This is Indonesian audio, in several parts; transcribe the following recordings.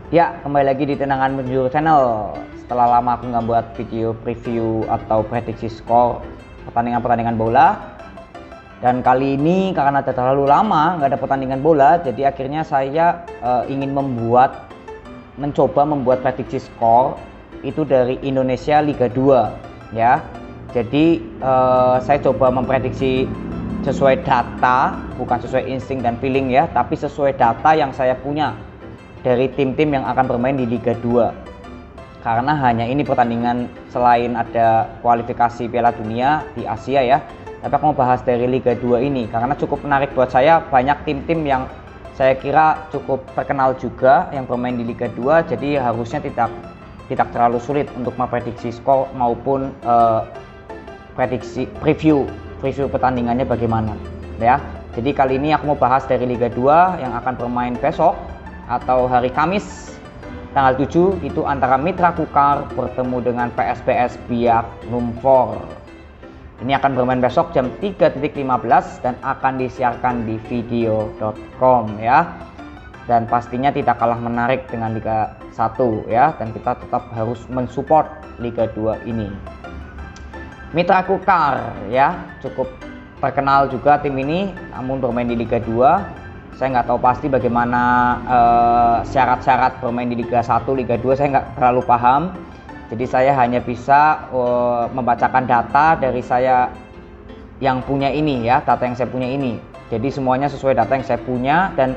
Ya, kembali lagi di Tendangan Menjuru Channel. Setelah lama aku nggak buat video preview atau prediksi skor pertandingan-pertandingan bola. Dan kali ini karena terlalu lama nggak ada pertandingan bola, jadi akhirnya saya ingin mencoba membuat prediksi skor itu dari Indonesia Liga 2 ya. Jadi saya coba memprediksi sesuai data, bukan sesuai insting dan feeling ya, tapi sesuai data yang saya punya dari tim-tim yang akan bermain di Liga 2. Karena hanya ini pertandingan, selain ada kualifikasi Piala Dunia di Asia ya, tapi aku mau bahas dari Liga 2 ini karena cukup menarik buat saya. Banyak tim-tim yang saya kira cukup terkenal juga yang bermain di Liga 2, jadi harusnya tidak terlalu sulit untuk memprediksi skor maupun prediksi preview pertandingannya bagaimana ya. Jadi kali ini aku mau bahas dari Liga 2 yang akan bermain besok atau hari Kamis tanggal 7, itu antara Mitra Kukar bertemu dengan PSBS Biak Numfor. Ini akan bermain besok jam 3.15 dan akan disiarkan di video.com ya. Dan pastinya tidak kalah menarik dengan Liga 1 ya, dan kita tetap harus mensupport Liga 2 ini. Mitra Kukar ya, cukup terkenal juga tim ini, namun bermain di Liga 2. Saya nggak tahu pasti bagaimana syarat-syarat bermain di Liga 1, Liga 2 saya nggak terlalu paham. Jadi saya hanya bisa membacakan data dari saya yang punya ini ya, data yang saya punya ini. Jadi semuanya sesuai data yang saya punya. Dan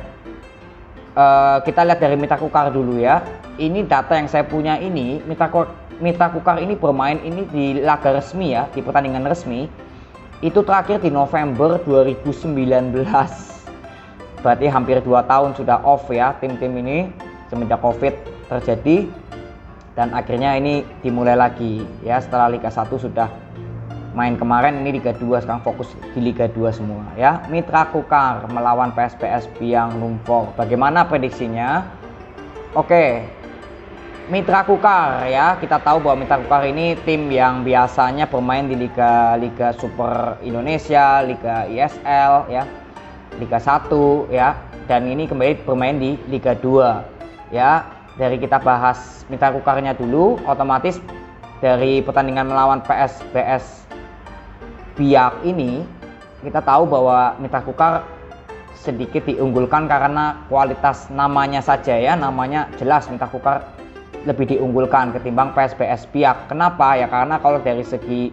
kita lihat dari Mitra Kukar dulu ya. Ini data yang saya punya ini, Mitra Kukar ini bermain ini di laga resmi ya, di pertandingan resmi. Itu terakhir di November 2019. Berarti hampir 2 tahun sudah off ya tim-tim ini semenjak Covid terjadi, dan akhirnya ini dimulai lagi ya setelah Liga 1 sudah main kemarin. Ini Liga 2 sekarang fokus di Liga 2 semua ya. Mitra Kukar melawan PSBS Biak Numfor. Bagaimana prediksinya? Oke. Mitra Kukar ya, kita tahu bahwa Mitra Kukar ini tim yang biasanya bermain di Liga Super Indonesia, Liga ISL ya, Liga 1 ya, dan ini kembali bermain di Liga 2 ya. Dari kita bahas Mitra Kukarnya dulu, otomatis dari pertandingan melawan PSBS Biak ini kita tahu bahwa Mitra Kukar sedikit diunggulkan karena kualitas namanya saja ya, namanya jelas Mitra Kukar lebih diunggulkan ketimbang PSBS Biak. Kenapa ya? Karena kalau dari segi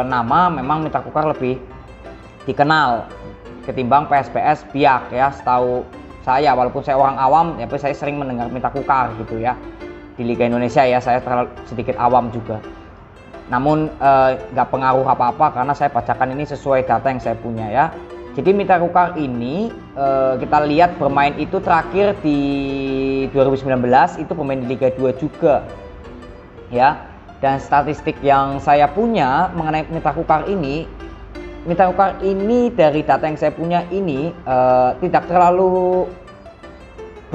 nama memang Mitra Kukar lebih dikenal ketimbang PSBS Biak ya, setahu saya. Walaupun saya orang awam ya, tapi saya sering mendengar Mitra Kukar gitu ya di Liga Indonesia ya, saya sedikit awam juga. Namun nggak pengaruh apa-apa karena saya bacakan ini sesuai data yang saya punya ya. Jadi Mitra Kukar ini kita lihat bermain itu terakhir di 2019 itu bermain di Liga 2 juga ya. Dan statistik yang saya punya mengenai Mitra Kukar ini, dari data yang saya punya ini tidak terlalu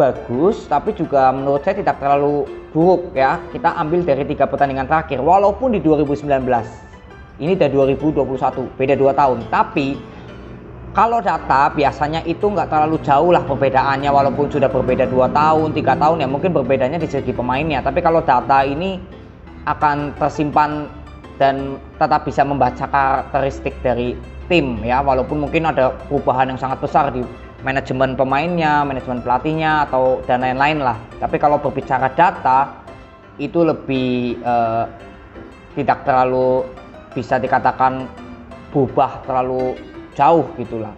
bagus, tapi juga menurut saya tidak terlalu buruk ya. Kita ambil dari 3 pertandingan terakhir, walaupun di 2019 ini dari 2021, beda 2 tahun. Tapi kalau data biasanya itu nggak terlalu jauh lah perbedaannya, walaupun sudah berbeda 2 tahun, 3 tahun ya, mungkin berbedanya di segi pemainnya. Tapi kalau data ini akan tersimpan dan tetap bisa membaca karakteristik dari tim ya, walaupun mungkin ada perubahan yang sangat besar di manajemen pemainnya, manajemen pelatihnya atau dan lain-lain lah. Tapi kalau berbicara data itu lebih tidak terlalu bisa dikatakan berubah terlalu jauh gitulah.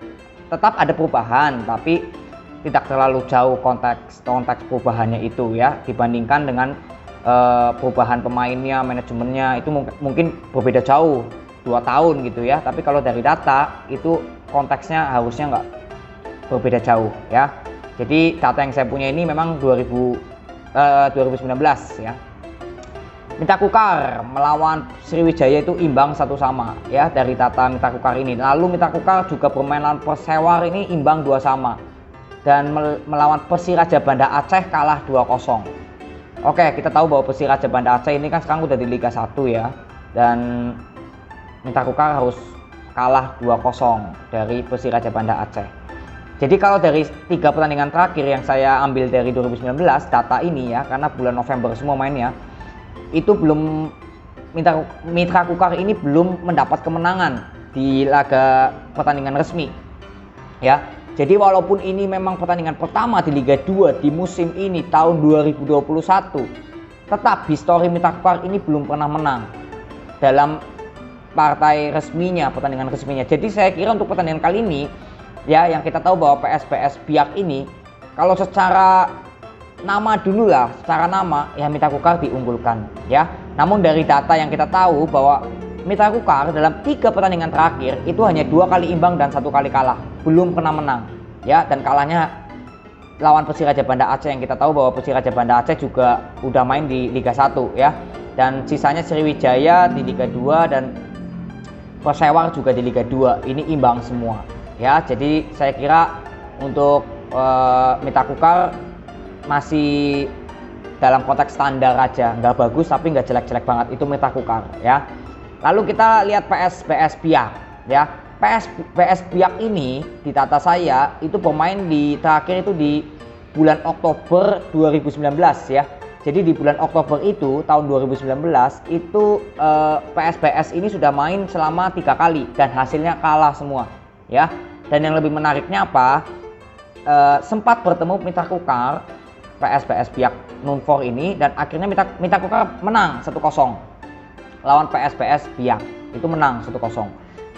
Tetap ada perubahan tapi tidak terlalu jauh konteks perubahannya itu ya, dibandingkan dengan perubahan pemainnya, manajemennya itu mungkin berbeda jauh 2 tahun gitu ya. Tapi kalau dari data itu konteksnya harusnya nggak berbeda jauh ya. Jadi data yang saya punya ini memang 2019 ya. Mitra Kukar melawan Sriwijaya itu imbang 1-1 ya dari data Mitra Kukar ini. Lalu Mitra Kukar juga bermain lawan Persewar ini imbang 2-2 dan melawan Persiraja Banda Aceh kalah 2-0. Oke, kita tahu bahwa Persiraja Banda Aceh ini kan sekarang udah di Liga 1 ya, dan Mitra Kukar harus kalah 2-0 dari Persiraja Banda Aceh. Jadi kalau dari 3 pertandingan terakhir yang saya ambil dari 2019 data ini ya, karena bulan November semua mainnya, itu belum Mitra Kukar ini belum mendapat kemenangan di laga pertandingan resmi ya. Jadi walaupun ini memang pertandingan pertama di Liga 2 di musim ini tahun 2021, tetap histori Mitra Kukar ini belum pernah menang dalam partai resminya, pertandingan resminya. Jadi saya kira untuk pertandingan kali ini ya, yang kita tahu bahwa PSPS Biak ini kalau secara nama dulu lah, secara nama ya Mitra Kukar diunggulkan ya. Namun dari data yang kita tahu bahwa Mitra Kukar dalam 3 pertandingan terakhir itu hanya 2 kali imbang dan 1 kali kalah, belum pernah menang ya. Dan kalahnya lawan Persiraja Banda Aceh, yang kita tahu bahwa Persiraja Banda Aceh juga udah main di Liga 1 ya. Dan sisanya Sriwijaya di Liga 2 dan Persewar juga di Liga 2. Ini imbang semua ya. Jadi saya kira untuk Mitra Kukar masih dalam konteks standar aja, nggak bagus tapi nggak jelek-jelek banget, itu Mitra Kukar ya. Lalu kita lihat PSBS Biak ya. PSBS Biak ini di data saya itu pemain di terakhir itu di bulan Oktober 2019 ya. Jadi di bulan Oktober itu tahun 2019 itu PSBS ini sudah main selama 3 kali dan hasilnya kalah semua ya. Dan yang lebih menariknya apa? Sempat bertemu Mitra Kukar PSBS Biak Nunfor ini, dan akhirnya Mitra Kukar menang 1-0 lawan PSBS Biak, itu menang 1-0.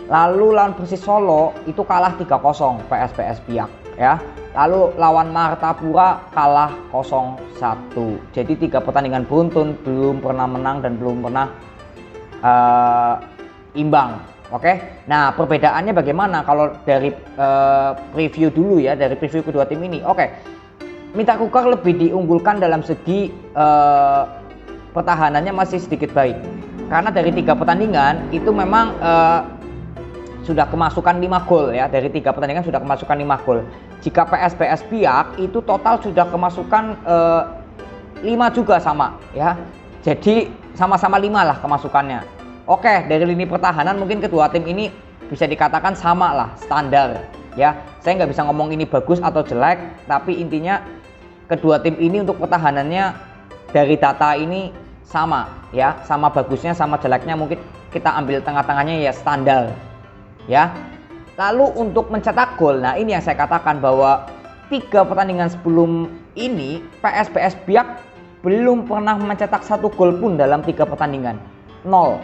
Lalu lawan Persis Solo itu kalah 3-0 PSBS Biak ya. Lalu lawan Martapura kalah 0-1. Jadi 3 pertandingan beruntun belum pernah menang dan belum pernah imbang. Oke. Nah, perbedaannya bagaimana kalau dari preview dulu ya, dari preview kedua tim ini. Oke. Mitra Kukar lebih diunggulkan dalam segi pertahanannya masih sedikit baik. Karena dari 3 pertandingan itu memang sudah kemasukan 5 gol ya. Dari 3 pertandingan sudah kemasukan 5 gol. Jika PSBS Biak itu total sudah kemasukan 5 juga sama ya. Jadi sama-sama 5 lah kemasukannya. Oke, dari lini pertahanan mungkin kedua tim ini bisa dikatakan sama lah, standar ya. Saya nggak bisa ngomong ini bagus atau jelek, tapi intinya kedua tim ini untuk pertahanannya dari data ini sama ya, sama bagusnya sama jeleknya mungkin kita ambil tengah-tengahnya ya, standar ya. Lalu untuk mencetak gol, nah ini yang saya katakan bahwa 3 pertandingan sebelum ini PSBS Biak belum pernah mencetak 1 gol pun dalam 3 pertandingan. 0.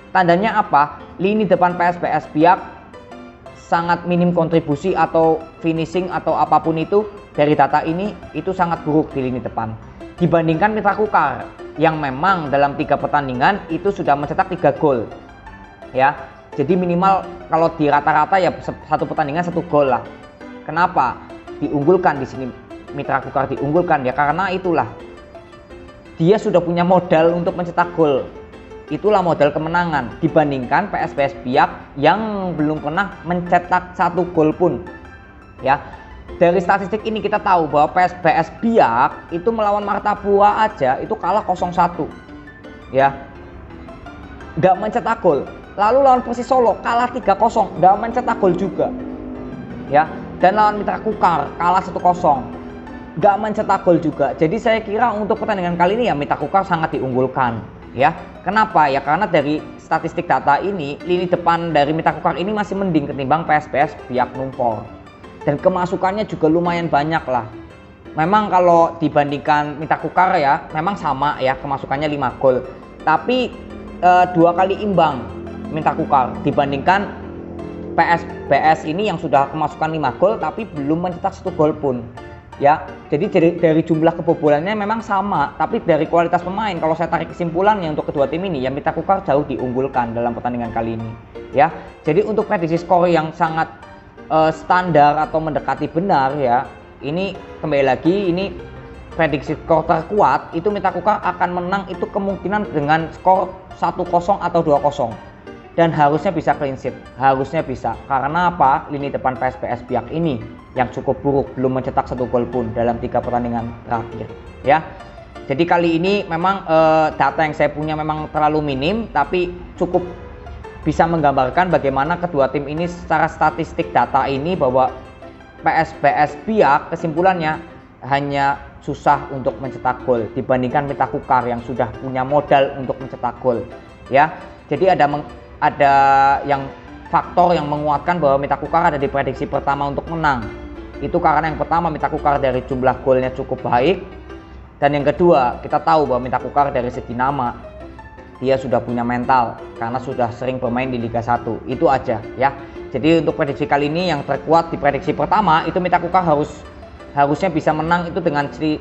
Tandanya apa? Lini depan PSBS Biak sangat minim kontribusi atau finishing atau apapun itu. Dari data ini itu sangat buruk di lini depan dibandingkan Mitra Kukar yang memang dalam 3 pertandingan itu sudah mencetak 3 gol ya. Jadi minimal kalau di rata-rata ya 1 pertandingan 1 gol lah. Kenapa diunggulkan di sini Mitra Kukar diunggulkan ya? Karena itulah dia sudah punya modal untuk mencetak gol. Itulah modal kemenangan dibandingkan PSBS Biak yang belum pernah mencetak 1 gol pun ya. Dari statistik ini kita tahu bahwa PSBS Biak itu melawan Martapura aja itu kalah 0-1 ya, nggak mencetak gol. Lalu lawan Persis Solo kalah 3-0, nggak mencetak gol juga ya. Dan lawan Mitra Kukar kalah 1-0, nggak mencetak gol juga. Jadi saya kira untuk pertandingan kali ini ya Mitra Kukar sangat diunggulkan ya. Kenapa ya? Karena dari statistik data ini lini depan dari Mitra Kukar ini masih mending ketimbang PSBS Biak Nunfor. Dan kemasukannya juga lumayan banyak lah. Memang kalau dibandingkan Mitra Kukar ya memang sama ya, kemasukannya 5 gol. Tapi 2 kali imbang Mitra Kukar dibandingkan PSBS ini yang sudah kemasukan 5 gol tapi belum mencetak 1 gol pun ya. Jadi dari jumlah kebobolannya memang sama, tapi dari kualitas pemain kalau saya tarik kesimpulannya untuk kedua tim ini ya Mitra Kukar jauh diunggulkan dalam pertandingan kali ini ya. Jadi untuk prediksi skor yang sangat standar atau mendekati benar ya, ini kembali lagi ini prediksi skor terkuat itu Mitra Kukar akan menang itu kemungkinan dengan skor 1-0 atau 2-0 dan harusnya bisa clean sheet, harusnya bisa. Karena apa? Lini depan PSBS Biak ini yang cukup buruk, belum mencetak 1 gol pun dalam 3 pertandingan terakhir ya. Jadi kali ini memang data yang saya punya memang terlalu minim, tapi cukup bisa menggambarkan bagaimana kedua tim ini secara statistik data ini bahwa PSPS Biak kesimpulannya hanya susah untuk mencetak gol dibandingkan Mitra Kukar yang sudah punya modal untuk mencetak gol ya. Jadi ada yang faktor yang menguatkan bahwa Mitra Kukar ada di prediksi pertama untuk menang. Itu karena yang pertama Mitra Kukar dari jumlah golnya cukup baik, dan yang kedua kita tahu bahwa Mitra Kukar dari segi nama dia sudah punya mental karena sudah sering bermain di Liga 1. Itu aja ya. Jadi untuk prediksi kali ini yang terkuat di prediksi pertama itu Mitra Kukar harusnya bisa menang itu dengan 1-0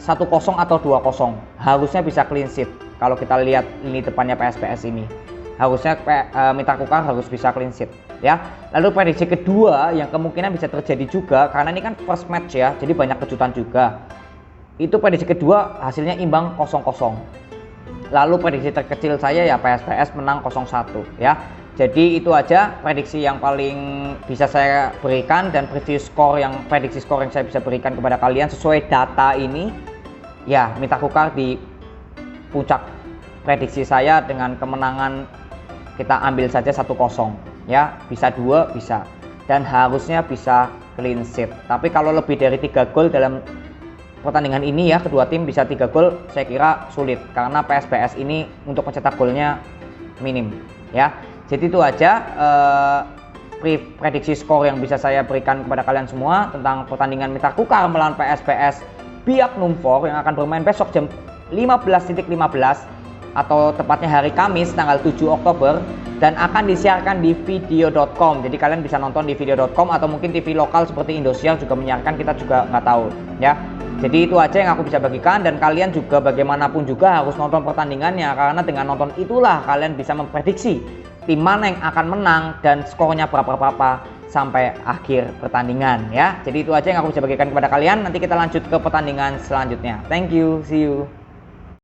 atau 2-0. Harusnya bisa clean sheet. Kalau kita lihat lini depannya PSPS ini, harusnya Mitra Kukar harus bisa clean sheet ya. Lalu prediksi kedua yang kemungkinan bisa terjadi juga karena ini kan first match ya, jadi banyak kejutan juga. Itu prediksi kedua hasilnya imbang 0-0. Lalu prediksi terkecil saya ya PSPS menang 0-1 ya. Jadi itu aja prediksi yang paling bisa saya berikan, dan prediksi skor yang saya bisa berikan kepada kalian sesuai data ini. Ya, Mitra Kukar di puncak prediksi saya dengan kemenangan kita ambil saja 1-0 ya, bisa 2 bisa, dan harusnya bisa clean sheet. Tapi kalau lebih dari 3 gol dalam pertandingan ini ya, kedua tim bisa 3 gol, saya kira sulit karena PSPS ini untuk mencetak golnya minim ya. Jadi itu aja prediksi skor yang bisa saya berikan kepada kalian semua tentang pertandingan Mitra Kukar melawan PSPS Biak Numfor yang akan bermain besok jam 15.15 atau tepatnya hari Kamis tanggal 7 Oktober, dan akan disiarkan di video.com. Jadi kalian bisa nonton di video.com atau mungkin TV lokal seperti Indosiar juga menyiarkan, kita juga nggak tahu ya. Jadi itu aja yang aku bisa bagikan, dan kalian juga bagaimanapun juga harus nonton pertandingannya, karena dengan nonton itulah kalian bisa memprediksi tim mana yang akan menang dan skornya berapa sampai akhir pertandingan ya. Jadi itu aja yang aku bisa bagikan kepada kalian. Nanti kita lanjut ke pertandingan selanjutnya. Thank you, see you.